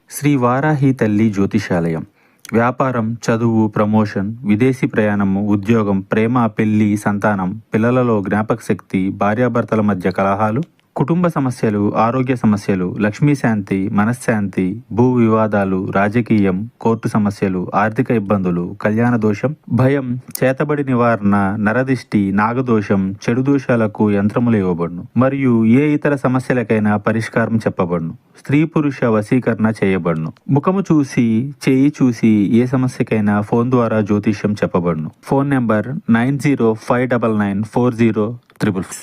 శ్రీ వారాహి తల్లి జ్యోతిషాలయం. వ్యాపారం, చదువు, ప్రమోషన్, విదేశీ ప్రయాణము, ఉద్యోగం, ప్రేమ, పెళ్లి, సంతానం, పిల్లలలో జ్ఞాపకశక్తి, భార్యాభర్తల మధ్య కలహాలు, కుటుంబ సమస్యలు, ఆరోగ్య సమస్యలు, లక్ష్మీశాంతి, మనశ్శాంతి, భూ వివాదాలు, రాజకీయం, కోర్టు సమస్యలు, ఆర్థిక ఇబ్బందులు, కళ్యాణ దోషం, భయం, చేతబడి నివారణ, నరదిష్టి, నాగదోషం, చెడు దోషాలకు యంత్రములు ఇవ్వబడును. మరియు ఏ ఇతర సమస్యలకైనా పరిష్కారం చెప్పబడును. స్త్రీ పురుష వశీకరణ చేయబడును. ముఖము చూసి, చేయి చూసి ఏ సమస్యకైనా ఫోన్ ద్వారా జ్యోతిష్యం చెప్పబడును. Phone number 9059940366.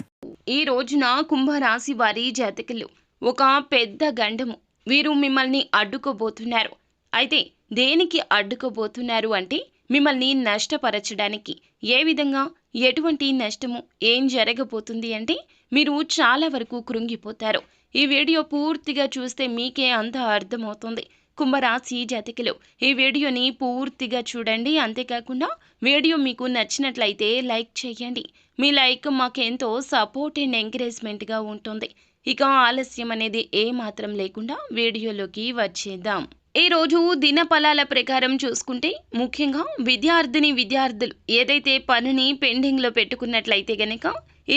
ఈ రోజున కుంభరాశి వారి జాతకులు ఒక పెద్ద గండము. వీరు మిమ్మల్ని అడ్డుకోబోతున్నారు. అయితే దేనికి అడ్డుకోబోతున్నారు అంటే మిమ్మల్ని నష్టపరచడానికి. ఏ విధంగా, ఎటువంటి నష్టము, ఏం జరగబోతుంది అంటే మీరు చాలా వరకు కృంగిపోతారు. ఈ వీడియో పూర్తిగా చూస్తే మీకే అంత అర్థమవుతుంది. కుంభరాశి జాతకులు ఈ వీడియోని పూర్తిగా చూడండి. అంతేకాకుండా వీడియో మీకు నచ్చినట్లయితే లైక్ చేయండి. మీ లైక్ మాకెంతో సపోర్ట్ అండ్ ఎంకరేజ్మెంట్గా ఉంటుంది. ఇక ఆలస్యం అనేది ఏమాత్రం లేకుండా వీడియోలోకి వచ్చేద్దాం. ఈ రోజు దినఫలాల ప్రకారం చూసుకుంటే ముఖ్యంగా విద్యార్థులు ఏదైతే పనిని పెండింగ్లో పెట్టుకున్నట్లయితే గనక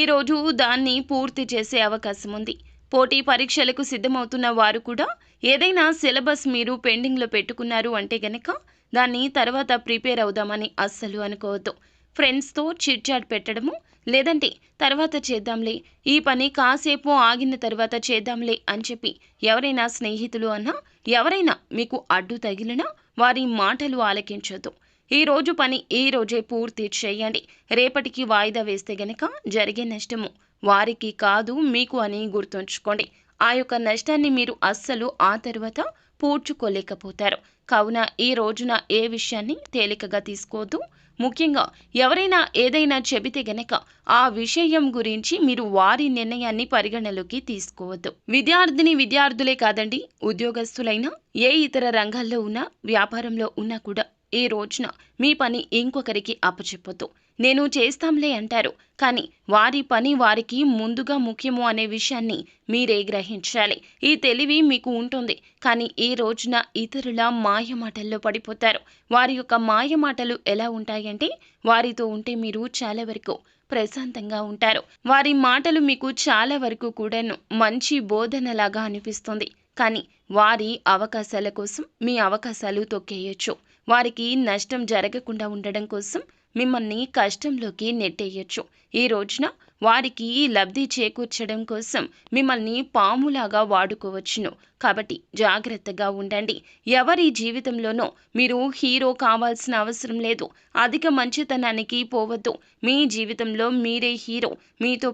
ఈరోజు దాన్ని పూర్తి చేసే అవకాశం ఉంది. పోటీ పరీక్షలకు సిద్ధమవుతున్న వారు కూడా ఏదైనా సిలబస్ మీరు పెండింగ్లో పెట్టుకున్నారు అంటే గనక దాన్ని తర్వాత ప్రిపేర్ అవుదామని అస్సలు అనుకోవద్దు. ఫ్రెండ్స్తో చిట్ చాట్ పెట్టడము, లేదంటే తర్వాత చేద్దాంలే, ఈ పని కాసేపు ఆగిన తర్వాత చేద్దాంలే అని చెప్పి ఎవరైనా స్నేహితులు అన్నా, ఎవరైనా మీకు అడ్డు తగిలినా వారి మాటలు ఆలకించొద్దు. ఈ రోజు పని ఈ రోజే పూర్తి చేయండి. రేపటికి వాయిదా వేస్తే గనక జరిగే నష్టము వారికి కాదు మీకు అని గుర్తుంచుకోండి. ఆ యొక్క నష్టాన్ని మీరు అస్సలు ఆ తర్వాత పూడ్చుకోలేకపోతారు. కావున ఈ రోజున ఏ విషయాన్ని తేలికగా తీసుకోవద్దు. ముఖ్యంగా ఎవరైనా ఏదైనా చెబితే గనక ఆ విషయం గురించి మీరు వారి నిర్ణయాన్ని పరిగణలోకి తీసుకోవద్దు. విద్యార్థులే కాదండి, ఉద్యోగస్తులైనా, ఏ ఇతర రంగాల్లో ఉన్నా, వ్యాపారంలో ఉన్నా కూడా ఈ రోజున మీ పని ఇంకొకరికి అప్పచెప్పొద్దు. నేను చేస్తాంలే అంటారు, కానీ వారి పని వారికి ముందుగా ముఖ్యము అనే విషయాన్ని మీరే గ్రహించాలి. ఈ తెలివి మీకు ఉంటుంది, కానీ ఈ రోజున ఇతరుల మాయమాటల్లో పడిపోతారు. వారి యొక్క మాయమాటలు ఎలా ఉంటాయంటే వారితో ఉంటే మీరు చాలా వరకు ప్రశాంతంగా ఉంటారు. వారి మాటలు మీకు చాలా వరకు కూడాను మంచి బోధనలాగా అనిపిస్తుంది, కానీ వారి అవకాశాల కోసం మీ అవకాశాలు తొక్కేయచ్చు. వారికి నష్టం జరగకుండా ఉండడం కోసం మిమ్మల్ని కష్టంలోకి నెట్టేయచ్చు. ఈ రోజున వారికి లబ్ధి చేకూర్చడం కోసం మిమ్మల్ని పాములాగా వాడుకోవచ్చును. కాబట్టి జాగ్రత్తగా ఉండండి. ఎవరి జీవితంలోనో మీరు హీరో కావాల్సిన అవసరం లేదు. అధిక మంచితనానికి పోవద్దు. మీ జీవితంలో మీరే హీరో. మీతో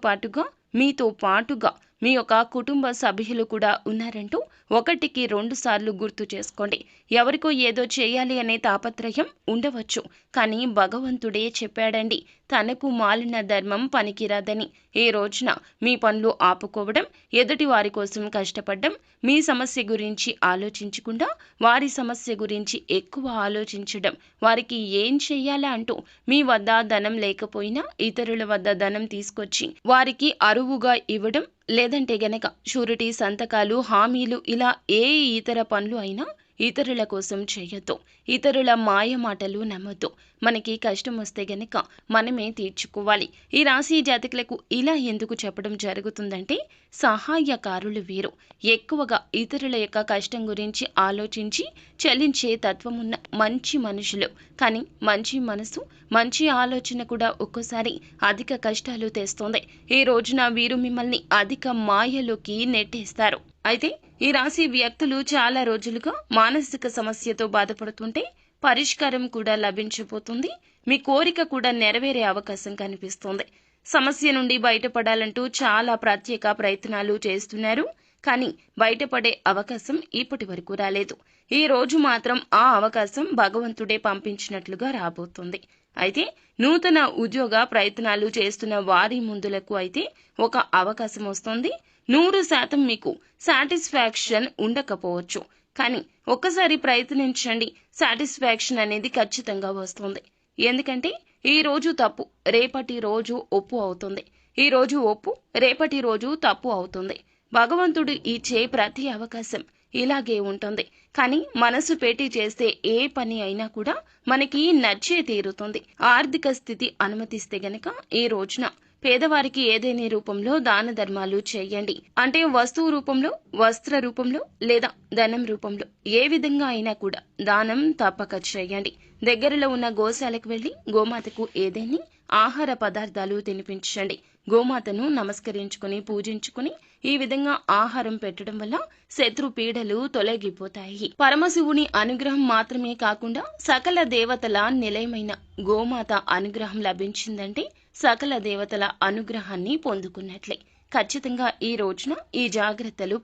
పాటుగా మీ యొక్క కుటుంబ సభ్యులు కూడా ఉన్నారంటూ ఒకటికి 2 సార్లు గుర్తు చేసుకోండి. ఎవరికో ఏదో చేయాలి అనే తాపత్రయం ఉండవచ్చు, కానీ భగవంతుడే చెప్పాడండి, తనకు మాలిన ధర్మం పనికిరాదని. ఈ రోజున మీ పనులు ఆపుకోవడం, ఎదుటి వారి కోసం కష్టపడడం, మీ సమస్య గురించి ఆలోచించకుండా వారి సమస్య గురించి ఎక్కువ ఆలోచించడం, వారికి ఏం చెయ్యాలా అంటూ మీ వద్ద ధనం లేకపోయినా ఇతరుల వద్ద ధనం తీసుకొచ్చి వారికి అరువుగా ఇవ్వడం, లేదంటే గనక షూరిటీ సంతకాలు, హామీలు, ఇలా ఏ ఇతర పనులు అయినా ఇతరుల కోసం చేయొద్దు. ఇతరుల మాయ మాటలు నమ్మొద్దు. మనకి కష్టం వస్తే గనక మనమే తీర్చుకోవాలి. ఈ రాశి జాతకులకు ఇలా ఎందుకు చెప్పడం జరుగుతుందంటే సహాయకారులు వీరు ఎక్కువగా ఇతరుల యొక్క కష్టం గురించి ఆలోచించి చలించే తత్వమున్న మంచి మనుషులు. కానీ మంచి మనసు, మంచి ఆలోచన కూడా ఒక్కోసారి అధిక కష్టాలు తెస్తుంది. ఈ రోజున వీరు మిమ్మల్ని అధిక మాయలోకి నెట్టేస్తారు. అయితే ఈ రాశి వ్యక్తులు చాలా రోజులుగా మానసిక సమస్యతో బాధపడుతుంటే పరిష్కారం కూడా లభించబోతుంది. మీ కోరిక కూడా నెరవేరే అవకాశం కనిపిస్తుంది. సమస్య నుండి బయటపడాలంటూ చాలా ప్రత్యేక ప్రయత్నాలు చేస్తున్నారు, కానీ బయటపడే అవకాశం ఇప్పటి వరకు రాలేదు. ఈ రోజు మాత్రం ఆ అవకాశం భగవంతుడే పంపించినట్లుగా రాబోతుంది. అయితే నూతన ఉద్యోగ ప్రయత్నాలు చేస్తున్న వారి ముందులకు అయితే ఒక అవకాశం వస్తుంది. 100% మీకు సాటిస్ఫాక్షన్ ఉండకపోవచ్చు, కానీ ఒక్కసారి ప్రయత్నించండి. సాటిస్ఫాక్షన్ అనేది ఖచ్చితంగా వస్తుంది. ఎందుకంటే ఈ రోజు తప్పు రేపటి రోజు ఒప్పు అవుతుంది. ఈ రోజు ఒప్పు రేపటి రోజు తప్పు అవుతుంది. భగవంతుడు ఇచ్చే ప్రతి అవకాశం ఇలాగే ఉంటుంది. కానీ మనసు పెట్టి చేస్తే ఏ పని అయినా కూడా మనకి నచ్చే తీరుతుంది. ఆర్థిక స్థితి అనుమతిస్తే గనక ఈ రోజున పేదవారికి ఏదేని రూపంలో దాన ధర్మాలు చేయండి. అంటే వస్తువు రూపంలో, వస్త్ర రూపంలో లేదా ధనం రూపంలో ఏ విధంగా అయినా కూడా దానం తప్పక చేయండి. దగ్గరలో ఉన్న గోశాలకు వెళ్లి గోమాతకు ఏదేని ఆహార పదార్థాలు తినిపించండి. గోమాతను నమస్కరించుకుని పూజించుకుని ఈ విధంగా ఆహారం పెట్టడం వల్ల శత్రు పీడలు తొలగిపోతాయి. పరమశివుని అనుగ్రహం మాత్రమే కాకుండా సకల దేవతల నిలయమైన గోమాత అనుగ్రహం లభించిందంటే సకల దేవతల అనుగ్రహాన్ని పొందుకున్నట్లే. ఖచ్చితంగా ఈ రోజున ఈ జాగ్రత్తలు